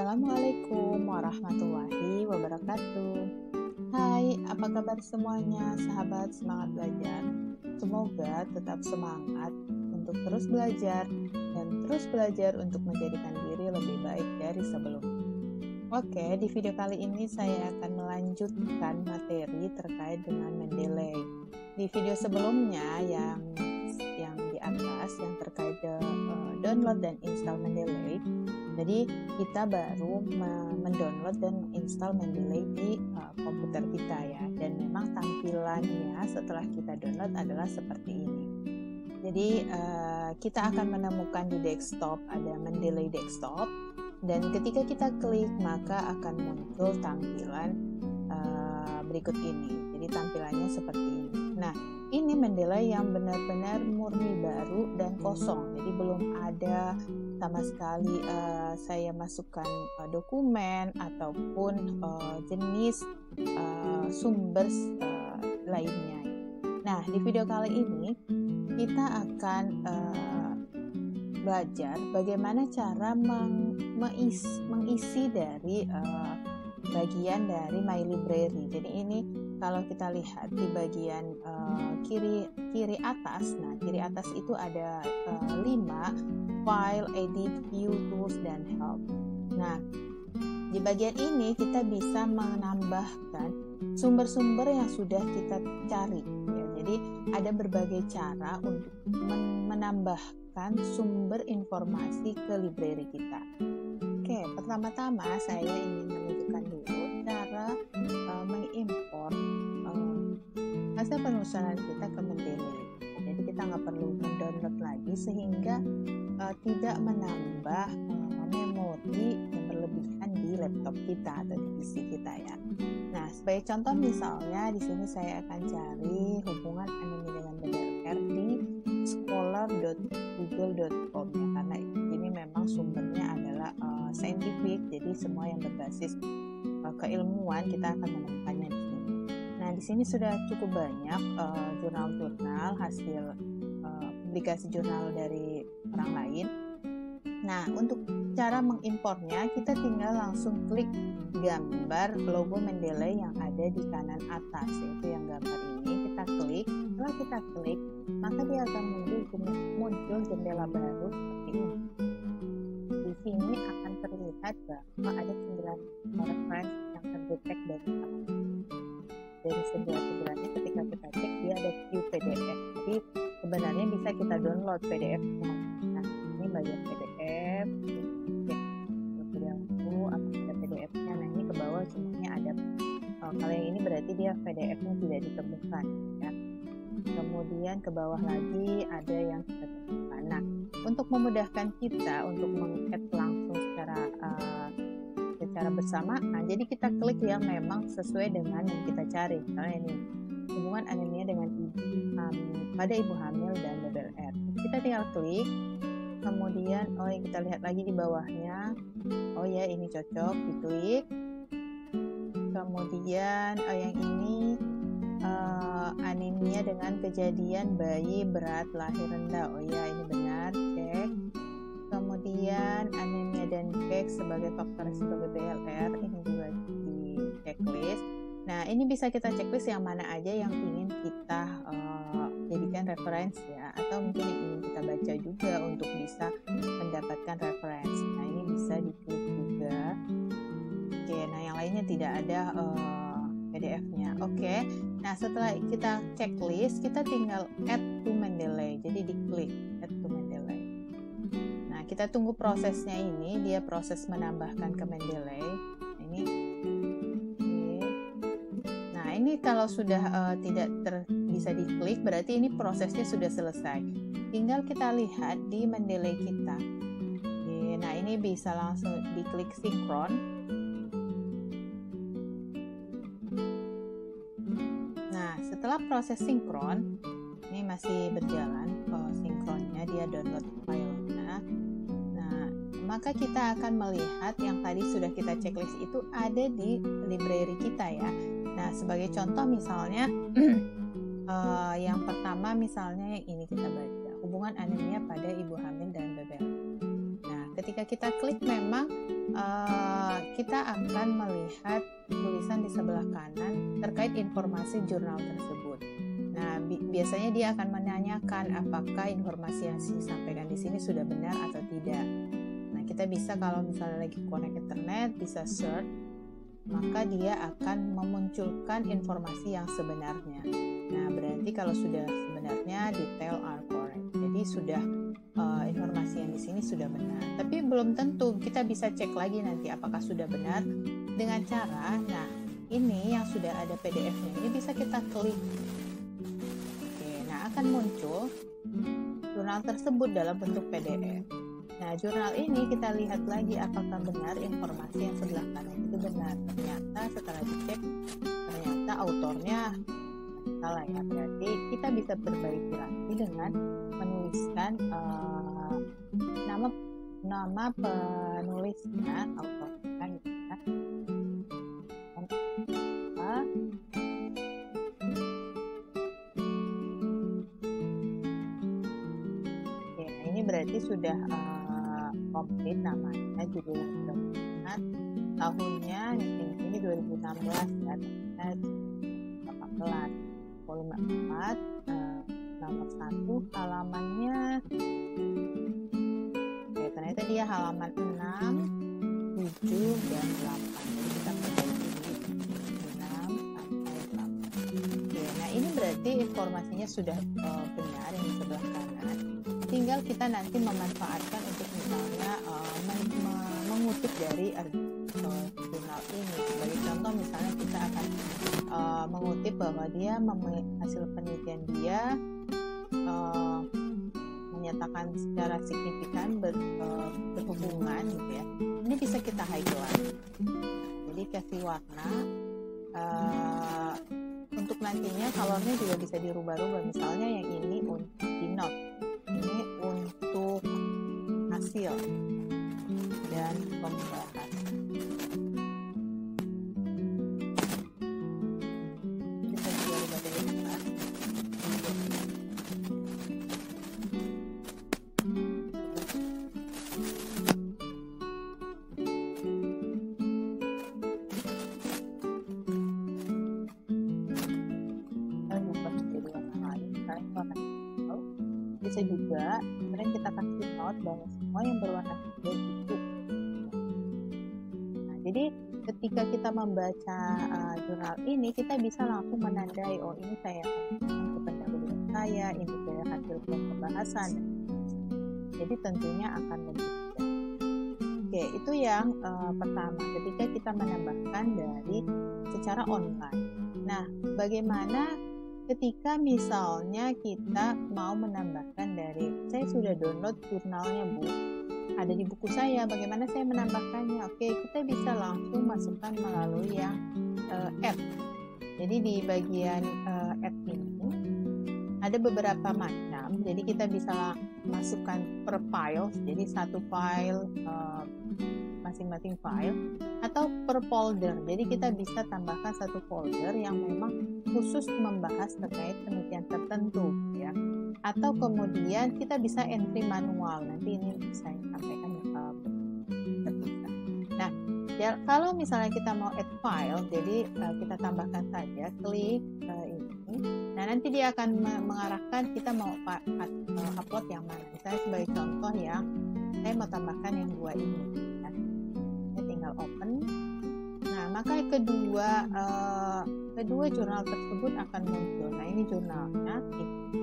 Assalamualaikum warahmatullahi wabarakatuh. Hai, apa kabar semuanya, sahabat semangat belajar? Semoga tetap semangat untuk terus belajar dan terus belajar untuk menjadikan diri lebih baik dari sebelumnya. Oke, di video kali ini saya akan melanjutkan materi terkait dengan Mendeley. Di video sebelumnya yang di atas yang terkait download dan install Mendeley. Jadi kita baru mendownload dan install Mendeley di komputer kita ya. Dan memang tampilannya setelah kita download adalah seperti ini. Jadi kita akan menemukan di desktop ada Mendeley desktop. Dan ketika kita klik maka akan muncul tampilan berikut ini. Jadi tampilannya seperti ini. Nah, ini Mendeley yang benar-benar murni baru dan kosong. Jadi belum ada sama sekali saya masukkan dokumen ataupun jenis sumber lainnya. Nah, di video kali ini kita akan belajar bagaimana cara mengisi dari bagian dari My Library. Jadi ini kalau kita lihat di bagian kiri atas, nah kiri atas itu ada 5 file, edit, view, tools, dan help. Nah, di bagian ini kita bisa menambahkan sumber-sumber yang sudah kita cari. Ya. Jadi ada berbagai cara untuk menambahkan sumber informasi ke library kita. Oke, pertama-tama saya ingin menunjukkan dulu cara mengimport hasil penelusuran kita ke Mendeley. Jadi kita nggak perlu mendownload lagi sehingga tidak menambah memori yang berlebihan di laptop kita atau di PC kita ya. Nah, sebagai contoh misalnya di sini saya akan cari hubungan anime dengan BBLR di scholar.google.com ya, karena ini memang sumbernya adalah scientific, jadi semua yang berbasis keilmuan kita akan menemukannya di sini. Nah, di sini sudah cukup banyak jurnal-jurnal hasil publikasi jurnal dari orang lain. Nah, untuk cara mengimportnya kita tinggal langsung klik gambar logo Mendeley yang ada di kanan atas, yaitu yang gambar ini kita klik. Setelah kita klik, maka dia akan muncul jendela baru seperti ini. Di sini akan terlihat bahwa ada 9 referensi yang terdetek dari sumber-sumbernya. Ketika kita cek dia ada view PDF. Jadi sebenarnya bisa kita download PDF-nya. Nah, ini bagian PDF. Terlebih dahulu apakah ada PDF-nya? Nah, ini ke bawah semuanya ada. Kalau yang ini berarti dia PDF-nya tidak ditemukan. Ya. Kemudian ke bawah lagi ada yang kita temukan. Nah, untuk memudahkan kita untuk meng-add langsung secara bersamaan, jadi kita klik yang memang sesuai dengan yang kita cari. Misalnya ini hubungan anemia dengan pada ibu hamil dan BBLR. Kita tinggal klik, kemudian yang kita lihat lagi di bawahnya, ya ini cocok, diklik. Kemudian yang ini anemia dengan kejadian bayi berat lahir rendah. Ya ini benar, cek. Kemudian anemia dan cek sebagai faktor risiko BBLR, ini juga di checklist. Nah, ini bisa kita checklist yang mana aja yang ingin kita jadikan referensi ya, atau mungkin yang ingin kita baca juga untuk bisa mendapatkan referensi. Nah, ini bisa diklik juga. Oke, nah yang lainnya tidak ada PDF-nya. Oke. Nah, setelah kita checklist, kita tinggal add to Mendeley. Jadi diklik add to Mendeley. Nah, kita tunggu prosesnya ini, dia proses menambahkan ke Mendeley. Ini kalau sudah tidak bisa diklik, berarti ini prosesnya sudah selesai. Tinggal kita lihat di Mendeley kita. Nah, ini bisa langsung diklik sinkron. Nah, setelah proses sinkron, ini masih berjalan sinkronnya, dia download filenya. Nah, maka kita akan melihat yang tadi sudah kita checklist itu ada di library kita ya. Nah, sebagai contoh misalnya yang pertama misalnya yang ini kita baca, hubungan anemia pada ibu hamil dan BBLR. Nah, ketika kita klik memang kita akan melihat tulisan di sebelah kanan terkait informasi jurnal tersebut. Nah, biasanya dia akan menanyakan apakah informasi yang disampaikan di sini sudah benar atau tidak. Nah, kita bisa kalau misalnya lagi connect internet, bisa search, maka dia akan memunculkan informasi yang sebenarnya. Nah, berarti kalau sudah sebenarnya detail are correct. Jadi sudah informasi yang di sini sudah benar. Tapi belum tentu, kita bisa cek lagi nanti apakah sudah benar dengan cara, nah ini yang sudah ada PDF-nya, ini bisa kita klik. Oke, nah akan muncul jurnal tersebut dalam bentuk PDF. Nah, jurnal ini kita lihat lagi apakah benar informasi yang sebelah kanan itu benar. Ternyata setelah dicek, ternyata autornya salah ya. Berarti kita bisa perbaiki lagi dengan menuliskan nama penulisnya, autornya gitu ya. Oke, nah ini berarti sudah komplit namanya, judulnya sudah benar, tahunnya ini 2016 ya, 18, volume 4, nomor 1, halamannya ternyata dia halaman 6, 7, dan 8. Jadi kita perbaiki di 6 sampai 8. Oke, nah ini berarti informasinya sudah benar yang di sebelah kanan. Tinggal kita nanti memanfaatkan untuk misalnya mengutip dari jurnal ini. Sebagai contoh misalnya kita akan mengutip bahwa dia hasil penelitian dia menyatakan secara signifikan berhubungan gitu ya. Ini bisa kita highlight. Jadi kasih warna. Untuk nantinya colornya juga bisa dirubah-rubah. Misalnya yang ini untuk di note, ini untuk hasil dan pembahasan. Bisa juga rubah dari atas. Bisa juga kemudian kita kasih note bahwa semua yang berwarna hijau itu. Nah, jadi ketika kita membaca jurnal ini, kita bisa langsung menandai, oh ini saya pendahuluan saya, ini saya hasil pembahasan. Jadi tentunya akan lebih mudah. Oke, itu yang pertama ketika kita menambahkan dari secara online. Nah, bagaimana ketika misalnya kita mau menambahkan dari, saya sudah download jurnalnya Bu, ada di buku saya, bagaimana saya menambahkannya? Oke, kita bisa langsung masukkan melalui yang app. Jadi di bagian app ini ada beberapa macam, jadi kita bisa masukkan per file, jadi satu file masing-masing file, atau per folder. Jadi kita bisa tambahkan satu folder yang memang khusus membahas terkait penelitian tertentu ya. Atau kemudian kita bisa entry manual. Nanti ini saya sampaikan terpisah. Nah, ya, kalau misalnya kita mau add file, jadi kita tambahkan saja, klik ini. Nah, nanti dia akan mengarahkan kita mau upload yang mana. Misalnya sebagai contoh ya, saya mau tambahkan yang 2 ini. Tinggal open. Nah, maka kedua jurnal tersebut akan muncul. Nah, ini jurnalnya.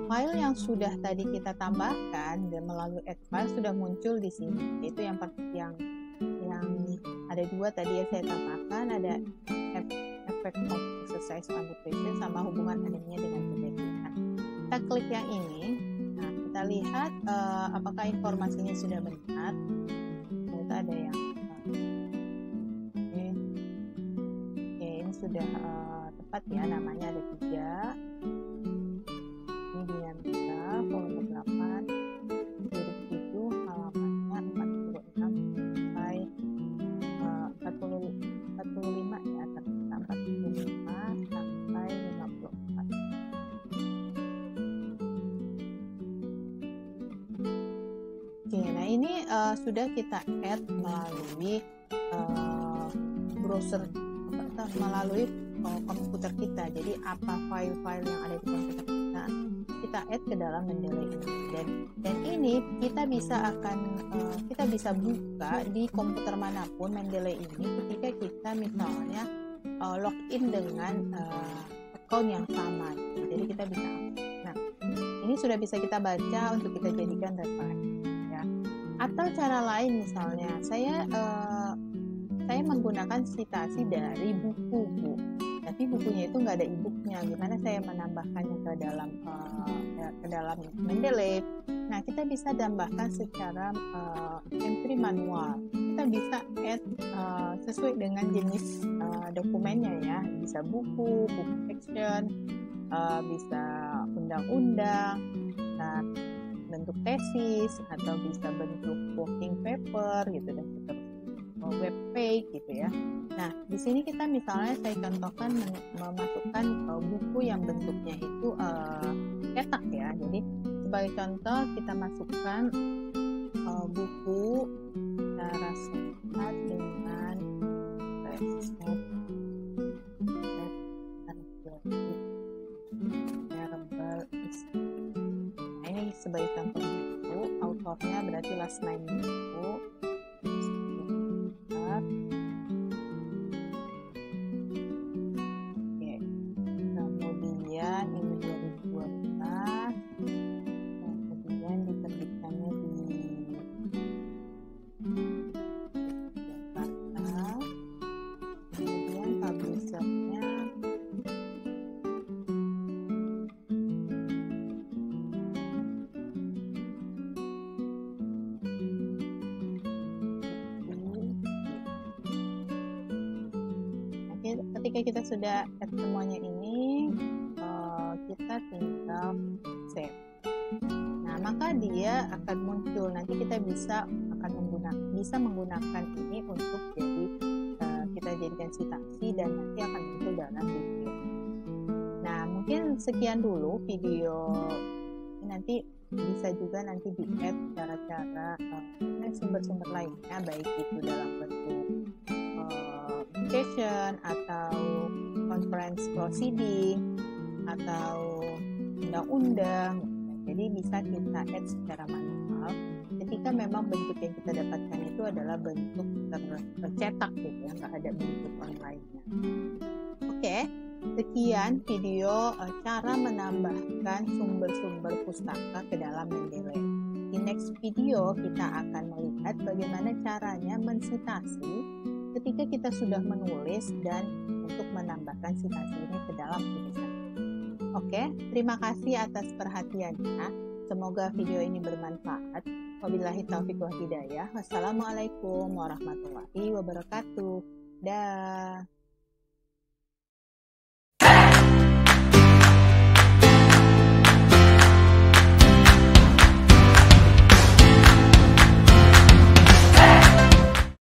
File yang sudah tadi kita tambahkan dan melalui add file sudah muncul di sini. Itu yang ada 2 tadi yang saya tambahkan, ada effect of exercise on depression sama hubungan anemia dengan kejiwaan. Kita klik yang ini. Nah, kita lihat apakah informasinya sudah benar. Ternyata ada yang sudah tepat ya, namanya ada 3. Ini dinamika volume 8 2007, halamannya 46 sampai 45 ya, 45 sampai 54. Oke, nah ini sudah kita add melalui browser, melalui komputer kita. Jadi apa file-file yang ada di komputer kita add ke dalam Mendeley ini, dan ini kita bisa buka di komputer manapun Mendeley ini ketika kita misalnya login dengan account yang sama. Jadi kita bisa, nah ini sudah bisa kita baca untuk kita jadikan referensi ya. Atau cara lain misalnya saya menggunakan citasi dari buku, tapi bukunya itu nggak ada e-booknya. Gimana saya menambahkannya ke dalam Mendeley? Nah, kita bisa tambahkan secara entry manual. Kita bisa add sesuai dengan jenis dokumennya ya. Bisa buku section, bisa undang-undang, bentuk tesis, atau bisa bentuk working paper gitu, dan seterusnya, web page gitu ya. Nah, di sini kita misalnya saya contohkan memasukkan buku yang bentuknya itu cetak ya. Jadi sebagai contoh kita masukkan buku cara sehat dengan resep herbal. Nah, ini sebagai contoh buku, autornya berarti Last Nine buku. Kemudian ini 2012, kemudian diterbitkannya di Jakarta, kemudian publishernya ketika kita sudah add semuanya ini, kita tinggal save. Nah, maka dia akan muncul. Nanti kita bisa menggunakan ini untuk kita jadikan citasi, dan nanti akan muncul dalam video. Nah, mungkin sekian dulu video ini. Nanti bisa juga nanti di-add cara-cara sumber-sumber lainnya, baik itu dalam bentuk application atau conference proceeding atau undang-undang. Jadi bisa kita add secara manual ketika memang bentuk yang kita dapatkan itu adalah bentuk tercetak gitu ya, nggak ada bentuk online-nya. Oke, sekian video cara menambahkan sumber-sumber pustaka ke dalam Mendeley. Di next video kita akan melihat bagaimana caranya mensitasi ketika kita sudah menulis dan untuk menambahkan citasi ini ke dalam tulisan. Oke, terima kasih atas perhatiannya. Semoga video ini bermanfaat. Wabillahi taufiq wal hidayah. Wassalamualaikum warahmatullahi wabarakatuh. Dah.